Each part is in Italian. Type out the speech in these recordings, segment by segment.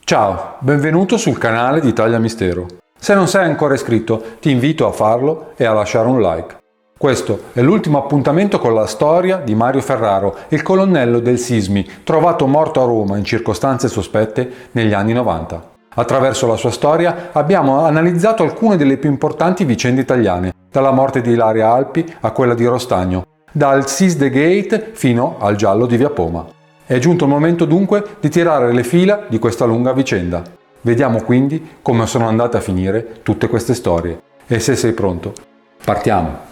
Ciao, benvenuto sul canale di Italia Mistero. Se non sei ancora iscritto, ti invito a farlo e a lasciare un like. Questo è l'ultimo appuntamento con la storia di Mario Ferraro, il colonnello del Sismi, trovato morto a Roma in circostanze sospette negli anni 90. Attraverso la sua storia abbiamo analizzato alcune delle più importanti vicende italiane, dalla morte di Ilaria Alpi a quella di Rostagno, dal Sisde Gate fino al giallo di Via Poma. È giunto il momento dunque di tirare le fila di questa lunga vicenda. Vediamo quindi come sono andate a finire tutte queste storie. E se sei pronto, partiamo!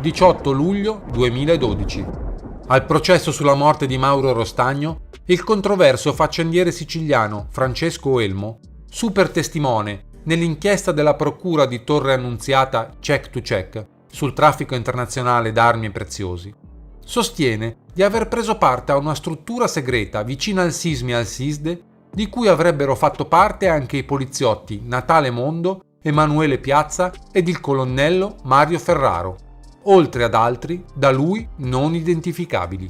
18 luglio 2012. Al processo sulla morte di Mauro Rostagno, il controverso faccendiere siciliano Francesco Elmo, super testimone nell'inchiesta della procura di Torre Annunziata Check to Check sul traffico internazionale d'armi e preziosi, sostiene di aver preso parte a una struttura segreta vicina al Sismi e al Sisde, di cui avrebbero fatto parte anche i poliziotti Natale Mondo, Emanuele Piazza ed il colonnello Mario Ferraro, oltre ad altri da lui non identificabili.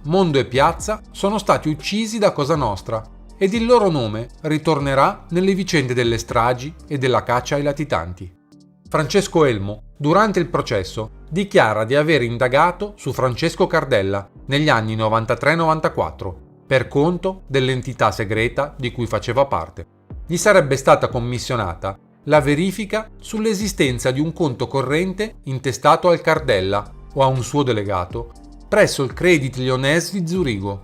Mondo e Piazza sono stati uccisi da Cosa Nostra ed il loro nome ritornerà nelle vicende delle stragi e della caccia ai latitanti. Francesco Elmo, durante il processo, dichiara di aver indagato su Francesco Cardella negli anni 93-94 per conto dell'entità segreta di cui faceva parte. Gli sarebbe stata commissionata la verifica sull'esistenza di un conto corrente intestato al Cardella o a un suo delegato presso il Credit Lyonnais di Zurigo,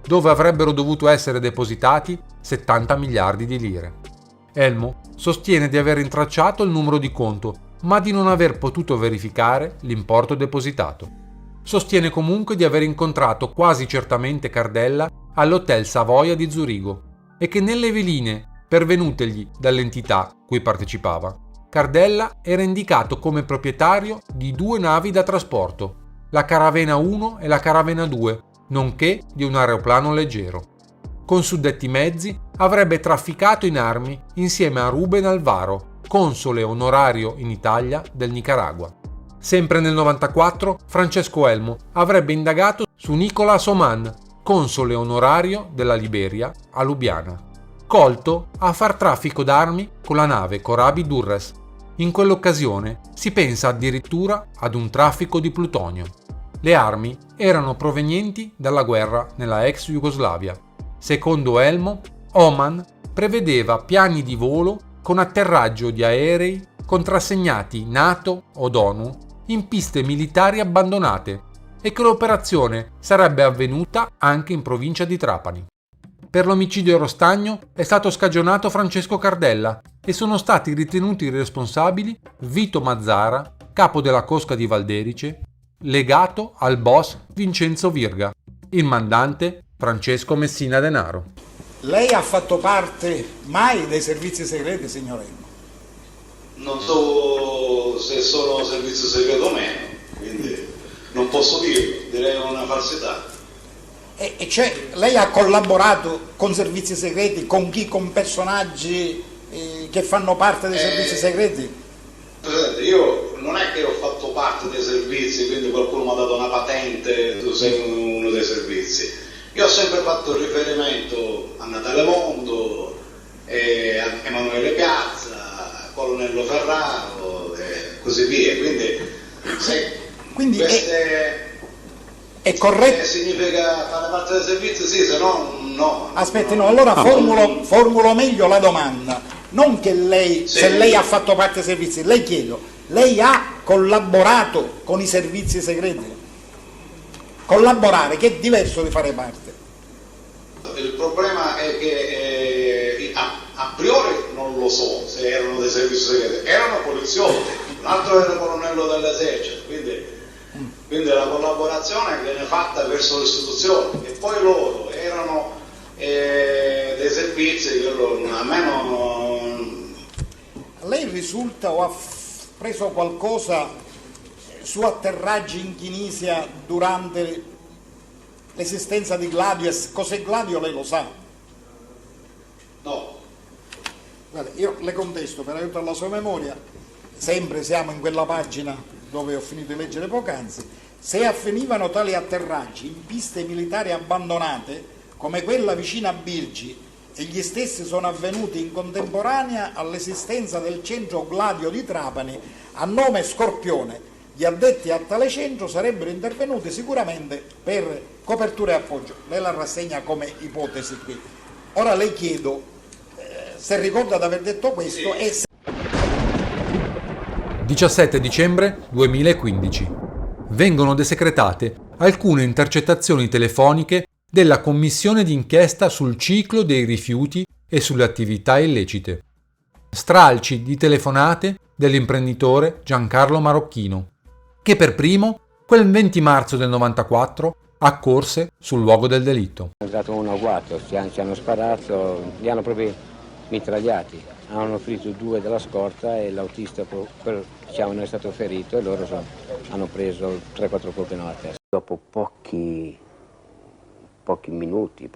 dove avrebbero dovuto essere depositati 70 miliardi di lire. Elmo sostiene di aver intracciato il numero di conto, ma di non aver potuto verificare l'importo depositato. Sostiene comunque di aver incontrato quasi certamente Cardella all'Hotel Savoia di Zurigo e che nelle veline pervenutegli dall'entità cui partecipava, Cardella era indicato come proprietario di 2 navi da trasporto, la Caravena 1 e la Caravena 2, nonché di un aeroplano leggero. Con suddetti mezzi avrebbe trafficato in armi insieme a Ruben Alvaro, console onorario in Italia del Nicaragua. Sempre nel 94, Francesco Elmo avrebbe indagato su Nicolas Oman, console onorario della Liberia a Lubiana, colto a far traffico d'armi con la nave Corabi Durres. In quell'occasione si pensa addirittura ad un traffico di plutonio. Le armi erano provenienti dalla guerra nella ex Jugoslavia. Secondo Elmo, Oman prevedeva piani di volo con atterraggio di aerei contrassegnati NATO o ONU in piste militari abbandonate e che l'operazione sarebbe avvenuta anche in provincia di Trapani. Per l'omicidio a Rostagno è stato scagionato Francesco Cardella e sono stati ritenuti responsabili Vito Mazzara, capo della cosca di Valderice, legato al boss Vincenzo Virga, il mandante Francesco Messina Denaro. Lei ha fatto parte mai dei servizi segreti, signor Elmo? Non so se sono servizio segreto o meno, quindi non posso dirlo, direi una falsità. E cioè, lei ha collaborato con servizi segreti, con chi? Con personaggi che fanno parte dei servizi segreti? Presidente, io non è che ho fatto parte dei servizi, quindi qualcuno mi ha dato una patente, tu sei uno dei servizi. Io ho sempre fatto riferimento a Natale Mondo, a Emanuele Piazza, a Colonnello Ferraro e così via. Quindi è corretto? Significa fare parte del servizio? Sì, se no no. Aspetti, no, allora formulo meglio la domanda. Non che lei, sì, se lei ha fatto parte dei servizi, lei chiedo, lei ha collaborato con i servizi segreti? Collaborare, che è diverso di fare parte. Il problema è che a priori non lo so se erano dei servizi segreti, erano poliziotti, un altro era colonnello dell'esercito, quindi la collaborazione viene fatta verso l'istituzione e poi loro erano dei servizi che a me non... Lei risulta o ha preso qualcosa su atterraggi in Tunisia durante l'esistenza di Gladio? Cos'è Gladio lei lo sa? No. Guarda, io le contesto per aiutare la sua memoria, sempre siamo in quella pagina dove ho finito di leggere poc'anzi. Se avvenivano tali atterraggi in piste militari abbandonate come quella vicina a Birgi e gli stessi sono avvenuti in contemporanea all'esistenza del centro Gladio di Trapani a nome Scorpione, gli addetti a tale centro sarebbero intervenuti sicuramente per copertura e appoggio. Lei la rassegna come ipotesi qui. Ora le chiedo se ricorda di aver detto questo e se... 17 dicembre 2015. Vengono desecretate alcune intercettazioni telefoniche della commissione d'inchiesta sul ciclo dei rifiuti e sulle attività illecite. Stralci di telefonate dell'imprenditore Giancarlo Marocchino, che per primo, quel 20 marzo del 94, accorse sul luogo del delitto. È stato un agguato, ci hanno sparato, li hanno proprio mitragliati, hanno ferito 2 della scorta e l'autista non è stato ferito e loro hanno preso 3-4 colpi nella testa. Dopo pochi minuti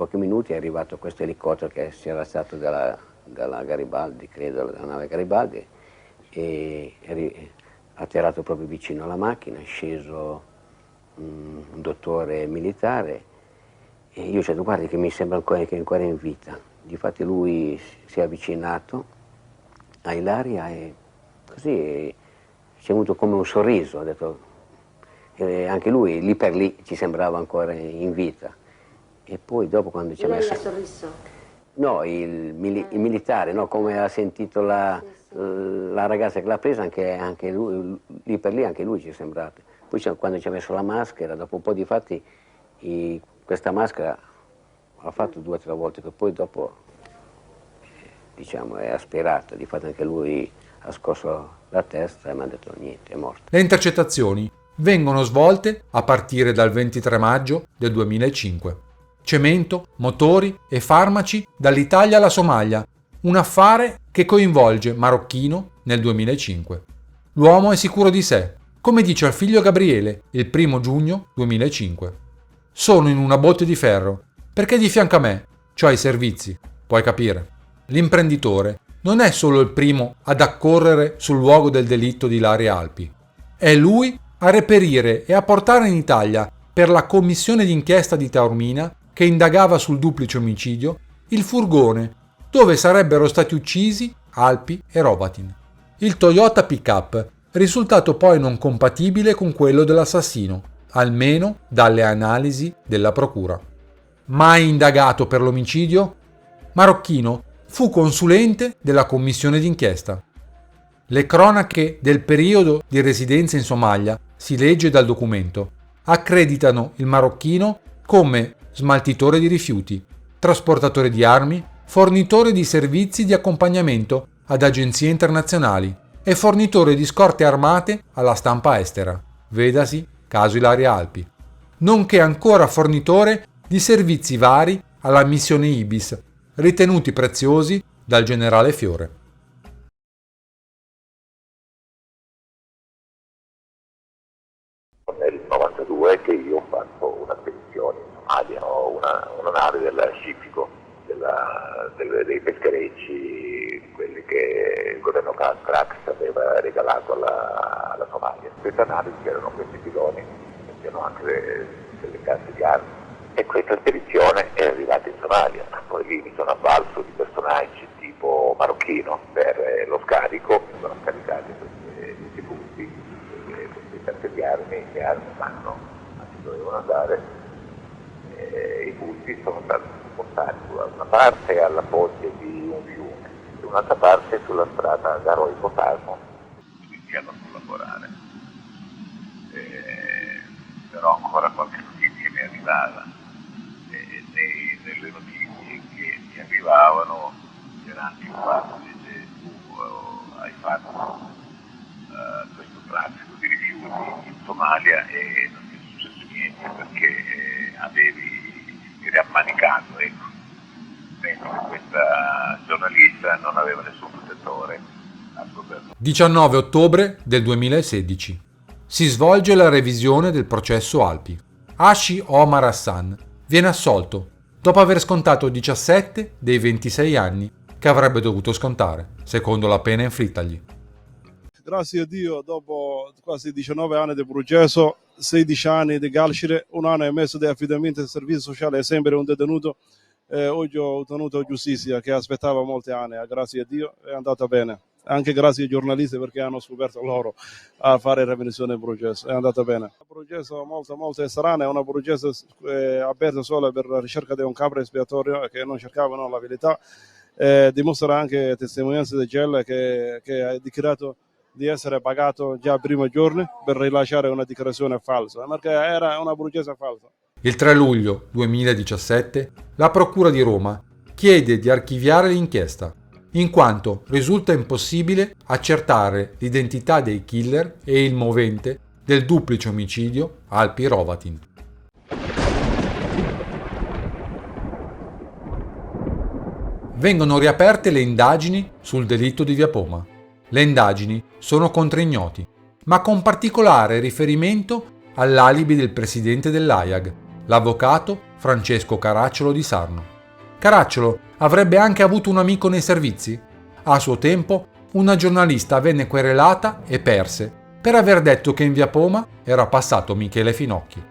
è arrivato questo elicottero che si era stato dalla Garibaldi, credo, dalla nave Garibaldi, e è atterrato proprio vicino alla macchina, è sceso un dottore militare e io ho detto guardi che mi sembra che è ancora in vita. Difatti lui si è avvicinato a Ilaria e così ci è venuto come un sorriso, ha detto, anche lui lì per lì ci sembrava ancora in vita. E poi dopo quando ci ha messo... Lei ha sorriso? No, il militare, no, come ha sentito la ragazza che l'ha presa, anche lui, lì per lì anche lui ci è sembrato. Poi quando ci ha messo la maschera, dopo un po' di fatti, questa maschera l'ha fatto 2 o 3 volte, che poi dopo, diciamo, è aspirata. Di fatto anche lui ha scosso la testa e mi ha detto niente, è morto. Le intercettazioni vengono svolte a partire dal 23 maggio del 2005. Cemento, motori e farmaci dall'Italia alla Somalia, un affare che coinvolge Marocchino nel 2005. L'uomo è sicuro di sé, come dice al figlio Gabriele il 1 giugno 2005. Sono in una botte di ferro, perché di fianco a me c'ho i servizi, puoi capire. L'imprenditore non è solo il primo ad accorrere sul luogo del delitto di Ilaria Alpi, è lui a reperire e a portare in Italia, per la commissione d'inchiesta di Taormina che indagava sul duplice omicidio, il furgone dove sarebbero stati uccisi Alpi e Rovatin. Il Toyota pick-up, risultato poi non compatibile con quello dell'assassino, almeno dalle analisi della procura. Mai indagato per l'omicidio, Marocchino fu consulente della commissione d'inchiesta. Le cronache del periodo di residenza in Somalia, si legge dal documento, accreditano il Marocchino come smaltitore di rifiuti, trasportatore di armi, fornitore di servizi di accompagnamento ad agenzie internazionali e fornitore di scorte armate alla stampa estera, vedasi caso Ilaria Alpi, nonché ancora fornitore di servizi vari alla missione Ibis, ritenuti preziosi dal generale Fiore. Nel 92 che io ho fatto una spedizione in Somalia, ho una nave della Scipico, dei pescherecci, quelli che governo Crax aveva regalato alla Somalia. Queste analisi erano questi piloni, che erano anche delle casse di armi. E questa spedizione è arrivata in Somalia. Poi lì mi sono avvalso di personaggi tipo marocchino per lo scarico, sono scaricati questi punti, queste casse di armi, le armi vanno a dove dovevano andare, i punti sono stati spostati da una parte alla fonte di un fiume, da un'altra parte sulla strada Garoi-Posalmo. Iniziano a collaborare, però ancora qualche notizia mi arrivava. Nelle notizie che mi arrivavano c'era anche il fatto che tu hai fatto questo traffico di rifiuti in Somalia e non ti è successo niente perché eri ammanicato, ecco. Penso che questa giornalista non aveva nessun protettore al governo. 19 ottobre del 2016. Si svolge la revisione del processo Alpi. Hashi Omar Hassan viene assolto dopo aver scontato 17 dei 26 anni che avrebbe dovuto scontare, secondo la pena inflittagli. Grazie a Dio, dopo quasi 19 anni di processo, 16 anni di carcere, 1 anno e mezzo di affidamento del servizio sociale è sempre un detenuto. Oggi ho ottenuto giustizia che aspettava molti anni, grazie a Dio è andata bene. Anche grazie ai giornalisti perché hanno scoperto loro a fare revisione del processo, è andata bene. Un processo molto strano, è un processo aperto solo per la ricerca di un capo espiatorio che non cercavano la verità. Dimostra anche testimonianze di Gella che ha dichiarato di essere pagato già il primo giorno per rilasciare una dichiarazione falsa, perché era una processo falsa. Il 3 luglio 2017 la Procura di Roma chiede di archiviare l'inchiesta, in quanto risulta impossibile accertare l'identità dei killer e il movente del duplice omicidio Alpi Hrovatin. Vengono riaperte le indagini sul delitto di Via Poma. Le indagini sono contro ignoti, ma con particolare riferimento all'alibi del presidente dell'AIAG, l'avvocato Francesco Caracciolo di Sarno. Caracciolo avrebbe anche avuto un amico nei servizi. A suo tempo, una giornalista venne querelata e perse per aver detto che in Via Poma era passato Michele Finocchi.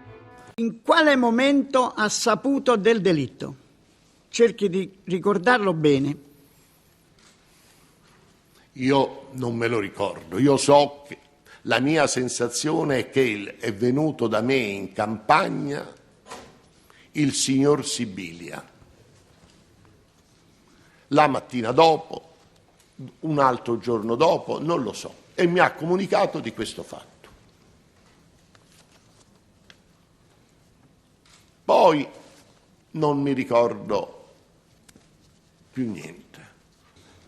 In quale momento ha saputo del delitto? Cerchi di ricordarlo bene. Io non me lo ricordo, io so che la mia sensazione è che è venuto da me in campagna il signor Sibilia. La mattina dopo, un altro giorno dopo, non lo so, e mi ha comunicato di questo fatto. Poi non mi ricordo più niente.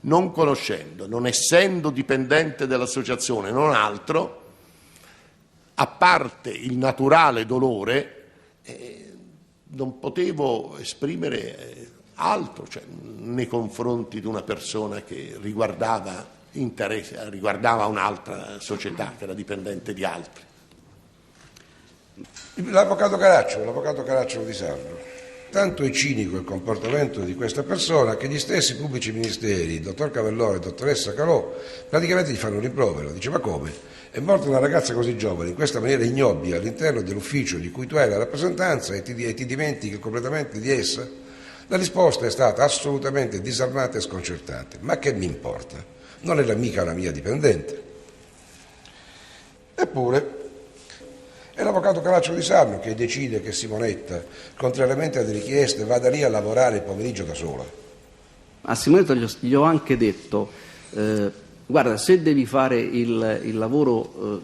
Non conoscendo, non essendo dipendente dell'associazione, non altro, a parte il naturale dolore, non potevo esprimere altro, cioè, nei confronti di una persona che riguardava un'altra società che era dipendente di altri. L'avvocato Caracciolo di Sarno. Tanto è cinico il comportamento di questa persona che gli stessi pubblici ministeri, il dottor Cavelloro e la dottoressa Calò, praticamente gli fanno un rimprovero. Dice: ma come? È morta una ragazza così giovane in questa maniera ignobile all'interno dell'ufficio di cui tu hai la rappresentanza e ti dimentichi completamente di essa? La risposta è stata assolutamente disarmata e sconcertante. Ma che mi importa? Non era mica una mia dipendente. Eppure è l'avvocato Caracciolo di Sarno che decide che Simonetta, contrariamente alle richieste, vada lì a lavorare il pomeriggio da sola. A Simonetta gli ho anche detto, guarda, se devi fare il lavoro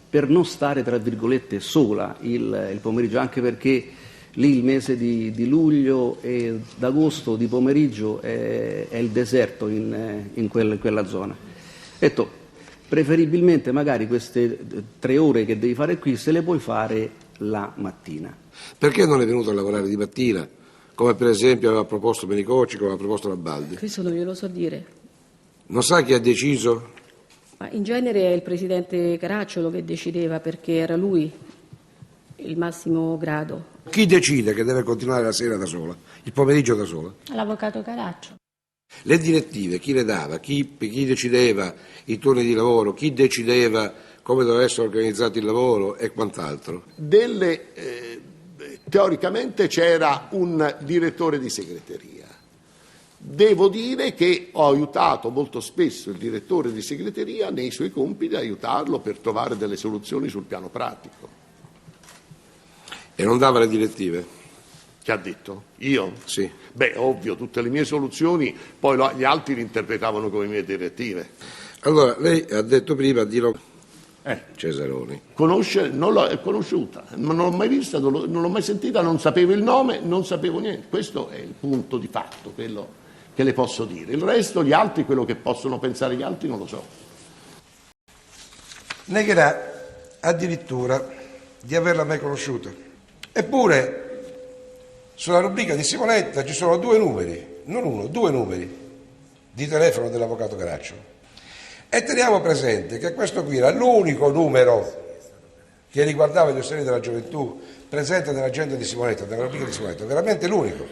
per non stare, tra virgolette, sola il pomeriggio, anche perché lì il mese di luglio e d'agosto di pomeriggio è il deserto in quella zona. Ho detto, preferibilmente magari queste 3 ore che devi fare qui se le puoi fare la mattina. Perché non è venuto a lavorare di mattina, come per esempio aveva proposto Menicocci, come aveva proposto la Baldi? Questo non glielo so dire. Non sa chi ha deciso? Ma in genere è il presidente Caracciolo che decideva, perché era lui il massimo grado. Chi decide che deve continuare la sera da sola, il pomeriggio da sola? L'avvocato Caracciolo. Le direttive chi le dava? Chi decideva i turni di lavoro? Chi decideva come doveva essere organizzato il lavoro e quant'altro? Teoricamente c'era un direttore di segreteria. Devo dire che ho aiutato molto spesso il direttore di segreteria nei suoi compiti, aiutarlo per trovare delle soluzioni sul piano pratico. E non dava le direttive? Che ha detto? Io? Sì. Beh, ovvio, tutte le mie soluzioni, poi gli altri le interpretavano come mie direttive. Allora, lei ha detto prima di Cesaroni. Non l'ho conosciuta, non l'ho mai vista, non l'ho mai sentita, non sapevo il nome, non sapevo niente. Questo è il punto di fatto, quello che le posso dire. Il resto, gli altri, quello che possono pensare gli altri, non lo so. Negherà addirittura di averla mai conosciuta. Eppure, sulla rubrica di Simonetta ci sono 2 numeri, non uno, 2 numeri di telefono dell'avvocato Caracciolo. E teniamo presente che questo qui era l'unico numero che riguardava gli osservatori della gioventù presente nell'agenda di Simonetta, nella rubrica di Simonetta, veramente l'unico.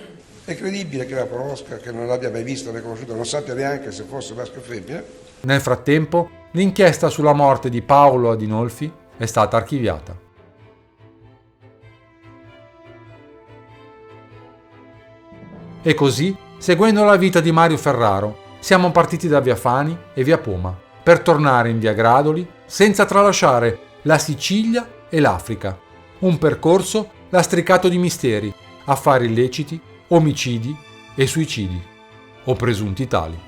È credibile che la conosca, che non l'abbia mai vista né conosciuta, non sappia neanche se fosse maschio o femmina? Nel frattempo, l'inchiesta sulla morte di Paolo Adinolfi è stata archiviata. E così, seguendo la vita di Mario Ferraro, siamo partiti da via Fani e via Poma, per tornare in via Gradoli senza tralasciare la Sicilia e l'Africa. Un percorso lastricato di misteri, affari illeciti, omicidi e suicidi, o presunti tali.